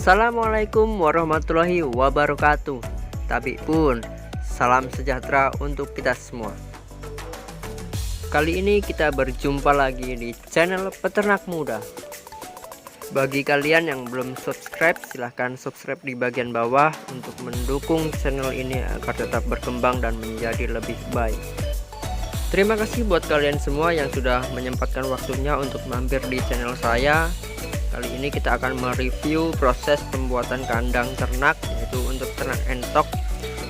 Assalamualaikum warahmatullahi wabarakatuh. Tapi pun salam sejahtera untuk kita semua. Kali ini kita berjumpa lagi di channel Peternak Muda. Bagi kalian yang belum subscribe, silahkan subscribe di bagian bawah untuk mendukung channel ini agar tetap berkembang dan menjadi lebih baik. Terima kasih buat kalian semua yang sudah menyempatkan waktunya untuk mampir di channel saya. Kali ini kita akan mereview proses pembuatan kandang ternak, yaitu untuk ternak entok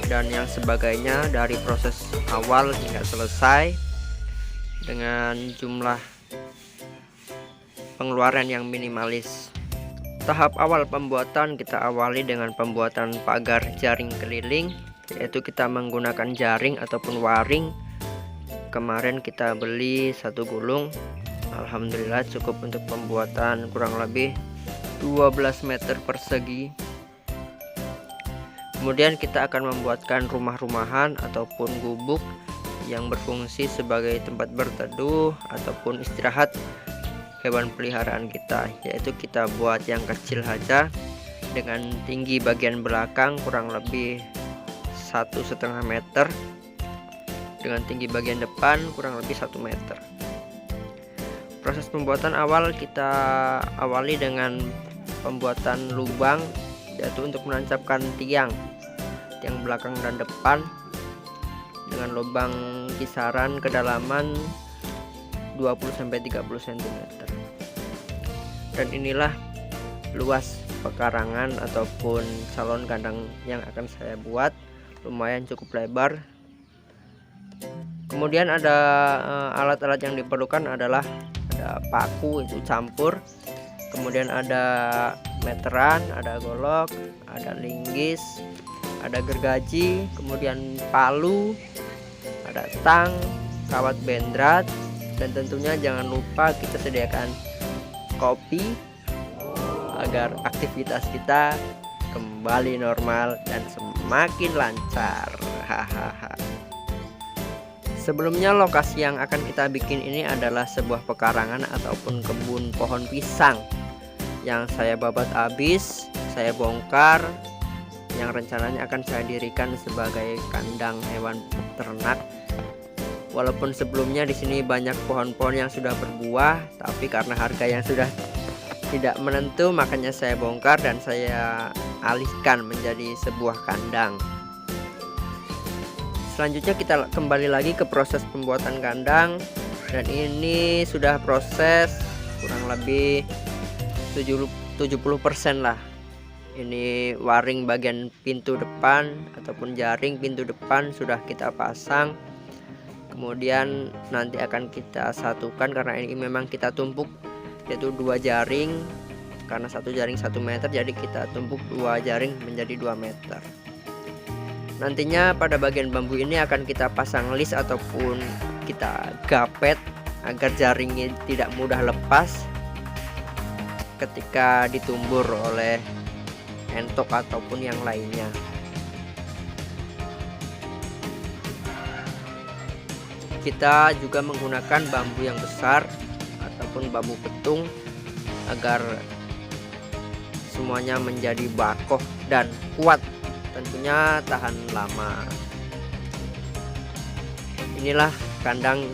dan yang sebagainya dari proses awal hingga selesai dengan jumlah pengeluaran yang minimalis. Tahap awal pembuatan kita awali dengan pembuatan pagar jaring keliling, yaitu kita menggunakan jaring ataupun waring. Kemarin kita beli satu gulung, alhamdulillah cukup untuk pembuatan kurang lebih 12 meter persegi. Kemudian kita akan membuatkan rumah-rumahan ataupun gubuk yang berfungsi sebagai tempat berteduh ataupun istirahat hewan peliharaan kita, yaitu kita buat yang kecil saja dengan tinggi bagian belakang kurang lebih 1,5 meter, dengan tinggi bagian depan kurang lebih 1 meter. Proses pembuatan awal kita awali dengan pembuatan lubang, yaitu untuk menancapkan tiang belakang dan depan dengan lubang kisaran kedalaman 20-30 cm. Dan inilah luas pekarangan ataupun salon kandang yang akan saya buat, lumayan cukup lebar. Kemudian ada alat-alat yang diperlukan adalah ada paku, itu campur, kemudian ada meteran, ada golok, ada linggis, ada gergaji, kemudian palu, ada tang, kawat bendrat, dan tentunya jangan lupa kita sediakan kopi agar aktivitas kita kembali normal dan semakin lancar. Hahaha. Sebelumnya lokasi yang akan kita bikin ini adalah sebuah pekarangan ataupun kebun pohon pisang yang saya babat habis, saya bongkar, yang rencananya akan saya dirikan sebagai kandang hewan ternak. Walaupun sebelumnya di sini banyak pohon-pohon yang sudah berbuah, tapi karena harga yang sudah tidak menentu, makanya saya bongkar dan saya alihkan menjadi sebuah kandang. Selanjutnya kita kembali lagi ke proses pembuatan kandang, dan ini sudah proses kurang lebih 70% lah. Ini waring bagian pintu depan ataupun jaring pintu depan sudah kita pasang. Kemudian nanti akan kita satukan karena ini memang kita tumpuk, yaitu 2 jaring, karena satu jaring 1 meter, jadi kita tumpuk 2 jaring menjadi 2 meter. Nantinya pada bagian bambu ini akan kita pasang lis ataupun kita gapet agar jaringnya tidak mudah lepas ketika ditumbur oleh entok ataupun yang lainnya. Kita juga menggunakan bambu yang besar ataupun bambu petung agar semuanya menjadi bakoh dan kuat, tentunya tahan lama. Inilah kandang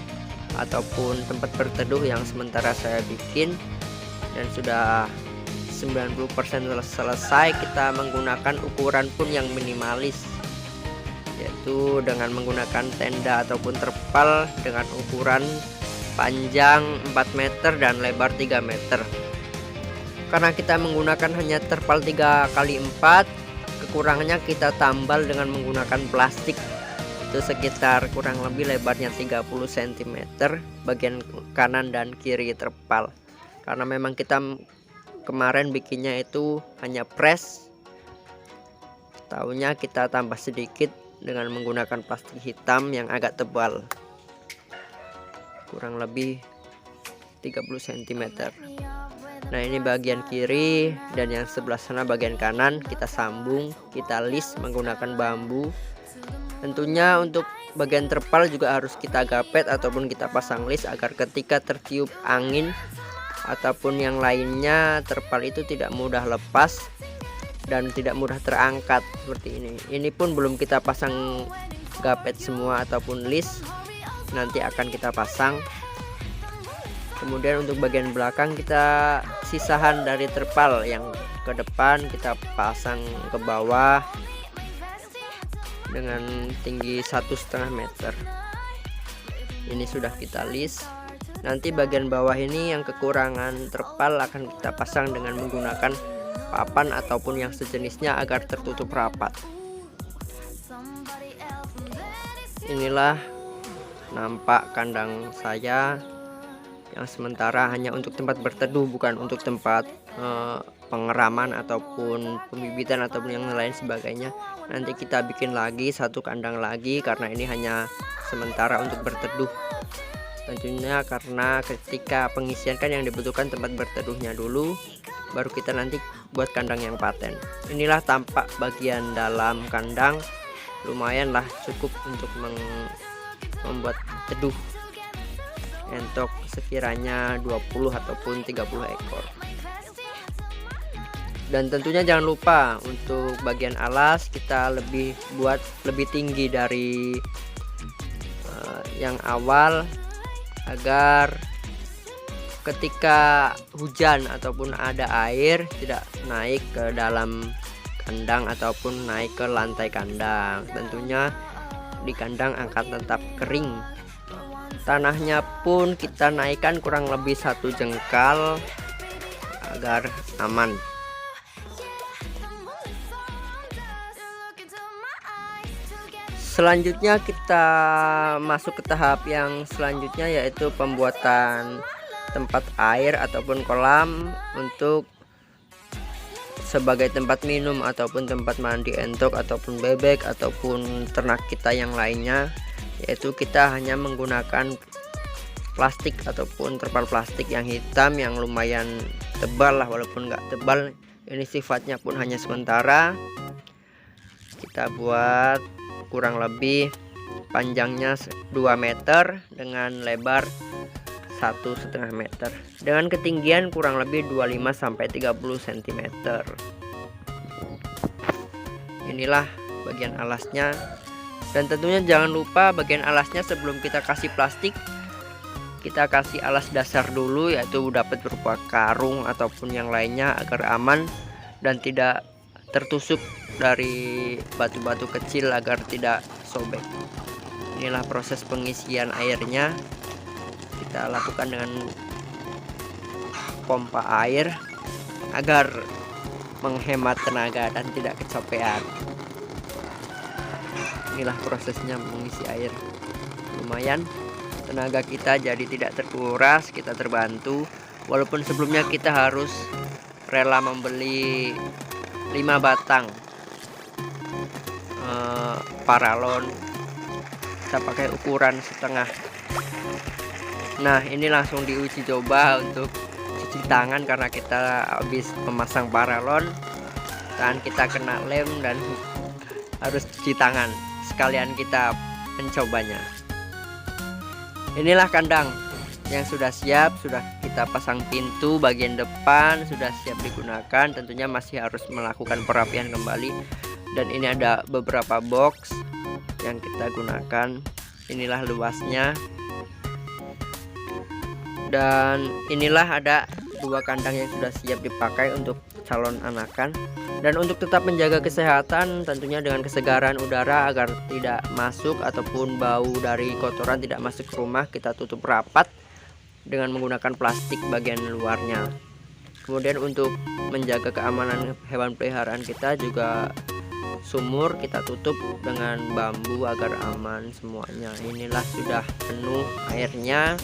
ataupun tempat berteduh yang sementara saya bikin dan sudah 90% selesai. Kita menggunakan ukuran pun yang minimalis, yaitu dengan menggunakan tenda ataupun terpal dengan ukuran panjang 4 meter dan lebar 3 meter. Karena kita menggunakan hanya terpal 3x4, kekurangannya kita tambal dengan menggunakan plastik, itu sekitar kurang lebih lebarnya 30 cm bagian kanan dan kiri terpal. Karena memang kita kemarin bikinnya itu hanya press, tahunya kita tambah sedikit dengan menggunakan plastik hitam yang agak tebal, kurang lebih 30 cm. Nah, ini bagian kiri, dan yang sebelah sana bagian kanan kita sambung, kita lis menggunakan bambu. Tentunya untuk bagian terpal juga harus kita gapet ataupun kita pasang lis agar ketika tertiup angin ataupun yang lainnya terpal itu tidak mudah lepas dan tidak mudah terangkat seperti ini. Ini pun belum kita pasang gapet semua ataupun list, nanti akan kita pasang. Kemudian untuk bagian belakang kita sisahan dari terpal yang ke depan kita pasang ke bawah dengan tinggi 1,5 meter. Ini sudah kita list. Nanti bagian bawah ini yang kekurangan terpal akan kita pasang dengan menggunakan papan ataupun yang sejenisnya agar tertutup rapat. Inilah nampak kandang saya yang sementara hanya untuk tempat berteduh, bukan untuk tempat pengeraman ataupun pembibitan ataupun yang lain sebagainya. Nanti kita bikin lagi satu kandang lagi karena ini hanya sementara untuk berteduh. Tentunya karena ketika pengisian kan yang dibutuhkan tempat berteduhnya dulu, baru kita nanti buat kandang yang paten. Inilah tampak bagian dalam kandang, lumayanlah cukup untuk membuat teduh entok sekiranya 20 ataupun 30 ekor. Dan tentunya jangan lupa untuk bagian alas kita buat lebih tinggi dari yang awal, agar ketika hujan ataupun ada air tidak naik ke dalam kandang ataupun naik ke lantai kandang. Tentunya di kandang akan tetap kering. Tanahnya pun kita naikkan kurang lebih 1 jengkal agar aman. Selanjutnya kita masuk ke tahap yang selanjutnya, yaitu pembuatan tempat air ataupun kolam untuk sebagai tempat minum ataupun tempat mandi entok ataupun bebek ataupun ternak kita yang lainnya. Yaitu kita hanya menggunakan plastik ataupun terpal plastik yang hitam yang lumayan tebal lah, walaupun nggak tebal, ini sifatnya pun hanya sementara. Kita buat kurang lebih panjangnya 2 meter dengan lebar 1,5 meter dengan ketinggian kurang lebih 25-30 cm. Inilah bagian alasnya. Dan tentunya jangan lupa bagian alasnya sebelum kita kasih plastik, kita kasih alas dasar dulu, yaitu dapat berupa karung ataupun yang lainnya agar aman dan tidak tertusuk dari batu-batu kecil agar tidak sobek. Inilah proses pengisian airnya, kita lakukan dengan pompa air agar menghemat tenaga dan tidak kecapean. Inilah prosesnya mengisi air. Lumayan tenaga kita jadi tidak terkuras, kita terbantu. Walaupun sebelumnya kita harus rela membeli 5 batang paralon, kita pakai ukuran setengah. Nah, ini langsung diuji coba untuk cuci tangan karena kita habis memasang paralon, tangan kita kena lem dan harus cuci tangan sekalian kita mencobanya. Inilah kandang yang sudah siap, sudah kita pasang pintu bagian depan, sudah siap digunakan. Tentunya masih harus melakukan perapian kembali. Dan ini ada beberapa box yang kita gunakan. Inilah luasnya. Dan inilah ada 2 kandang yang sudah siap dipakai untuk calon anakan. Dan untuk tetap menjaga kesehatan, tentunya dengan kesegaran udara agar tidak masuk ataupun bau dari kotoran tidak masuk ke rumah, kita tutup rapat dengan menggunakan plastik bagian luarnya. Kemudian untuk menjaga keamanan hewan peliharaan kita juga, sumur kita tutup dengan bambu agar aman semuanya. Inilah sudah penuh airnya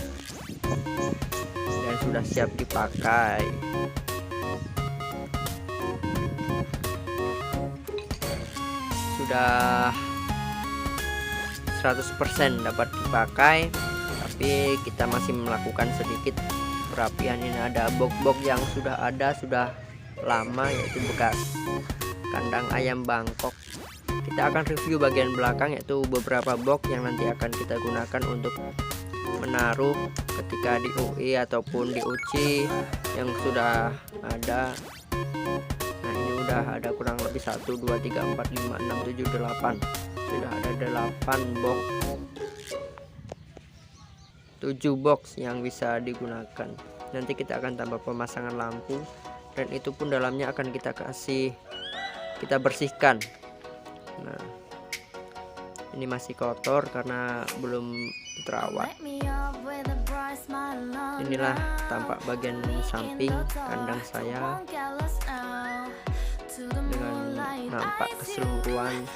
dan sudah siap dipakai. Sudah 100% dapat dipakai, tapi kita masih melakukan sedikit perapian. Ini ada box-box yang sudah lama, yaitu bekas kandang ayam Bangkok. Kita akan review bagian belakang, yaitu beberapa box yang nanti akan kita gunakan untuk menaruh ketika di UI ataupun di UCI yang sudah ada. Nah, ini udah ada kurang lebih 1 2 3 4 5 6 7 8. Sudah ada 8 box, 7 box yang bisa digunakan. Nanti kita akan tambah pemasangan lampu, dan itu pun dalamnya akan kita bersihkan. Nah, ini masih kotor karena belum terawat. Inilah tampak bagian samping kandang saya dengan nampak keseluruhan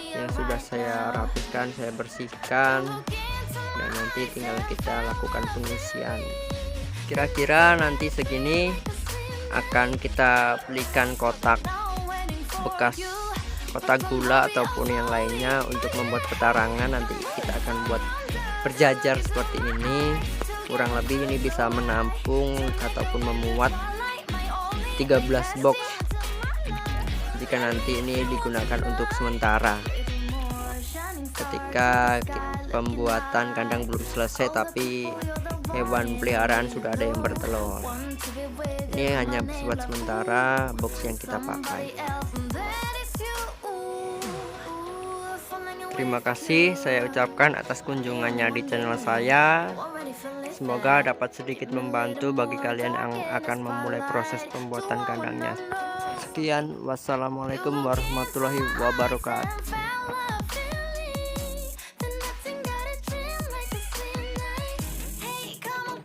yang sudah saya rapikan, saya bersihkan, dan nanti tinggal kita lakukan pengisian. Kira-kira nanti segini akan kita belikan kotak bekas, kotak gula ataupun yang lainnya untuk membuat petarangan. Nanti kita akan buat berjajar seperti ini. Kurang lebih ini bisa menampung ataupun memuat 13 box jika nanti ini digunakan untuk sementara. Ketika pembuatan kandang belum selesai tapi hewan peliharaan sudah ada yang bertelur. Ini hanya buat sementara box yang kita pakai. Terima kasih saya ucapkan atas kunjungannya di channel saya. Semoga dapat sedikit membantu bagi kalian yang akan memulai proses pembuatan kandangnya. Sekian, wassalamualaikum warahmatullahi wabarakatuh.